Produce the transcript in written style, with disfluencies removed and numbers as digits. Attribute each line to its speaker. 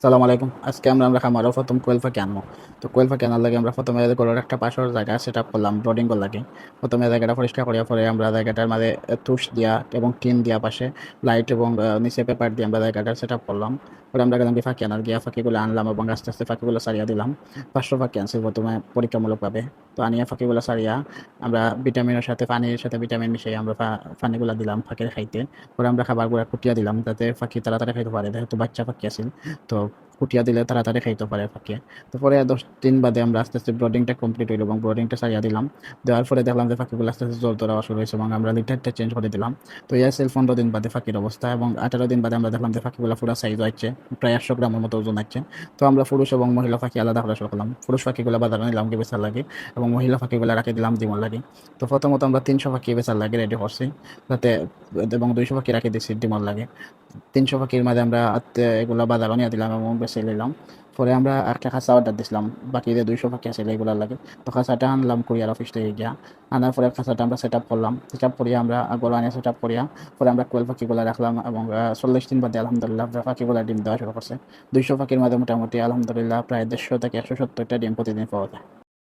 Speaker 1: সালাম আলাইকুম। আজকে আমরা খামারও প্রথম কোয়েল পাখি আনবো। তো কোয়েল পাখি আনার লাগে আমরা প্রথমে গরুর একটা পাশের জায়গা সেট আপ করলাম ব্রডিং করার লাগে। প্রথমে জায়গাটা পরিষ্কার করার পরে আমরা জায়গাটার মাঝে তুষ দিয়া এবং টিন দিয়া পাশে লাইট এবং নিচে পেপার দিয়ে আমরা জায়গাটা সেট আপ করলাম। পরে আমরা গেলাম পাখি আনার গিয়া পাখিগুলো আনলাম এবং আস্তে আস্তে পাখিগুলো সারিয়া দিলাম। 500 পাখি আনছি প্রথমে পরীক্ষামূলকভাবে। তো আনিয়া পাখিগুলো সারিয়া আমরা ভিটামিনের সাথে পানির সাথে ভিটামিন মিশিয়ে আমরা পানিগুলো দিলাম পাখির খাইতে। পরে আমরা খাবারগুলো কুটিয়া দিলাম যাতে পাখি তাড়াতাড়ি খাইতে পারে, যেহেতু বাচ্চা পাখি আছিল। তো ফুটিয়া দিলে তাড়াতাড়ি খাইতে পারে পাখিয়ে। তো পরে 10 দিন বাদে আমরা আস্তে আস্তে ব্রডিংটা কমপ্লিট হইলো এবং ব্রডিংটা ছাড়িয়ে দিলাম। দেওয়ার পরে দেখলাম যে পাখিগুলো আস্তে আস্তে জ্বর দেওয়া শুরু হয়েছে এবং আমরা লিটারটা চেঞ্জ করে দিলাম। তো এই আসছিল 15 দিন বাদে পাখির অবস্থা, এবং 18 দিন বাদে আমরা দেখলাম যে পাখিগুলো পুরো সাইজ হচ্ছে, প্রায় 100 গ্রামের মতো ওজন হচ্ছে। তো আমরা পুরুষ এবং মহিলা পাখি আলাদা করা শুরু করলাম। পুরুষ পাখিগুলো বাজারে নিলাম কি বেচার লাগে, এবং মহিলা পাখিগুলো রাখে দিলাম ডিমর লাগে। তো প্রথমত আমরা 300 পাখি বেচার লাগে রেডি করছি যাতে, এবং 200 পাখি রাখে দিচ্ছি ডিমর লাগে। 300 পাখির মাঝে আমরা এগুলা বাজারও নিয়ে দিলাম এবং বেছে নিলাম। পরে আমরা একটা খাঁচা অর্ডার দিছিলাম, বাকি যে 200 পাখি আছে এগুলার লাগে। তো খাঁচাটা আনলাম কুরিয়ার অফিস থেকে গিয়া। আনার পরে খাঁচাটা আমরা সেট আপ করলাম, সেট আপ করিয়া আমরা গোলা নিয়ে সেট আপ করিয়া পরে আমরা কোয়েল পাখিগুলো রাখলাম, এবং 40 দিন বাদে আলহামদুলিল্লাহ পাখিগুলা ডিম দেওয়া শুরু করছে। 200 পাখির মাঝে মোটামুটি আলহামদুলিল্লাহ প্রায় 150 থেকে 170টা ডিম প্রতিদিন পাওয়া যায়।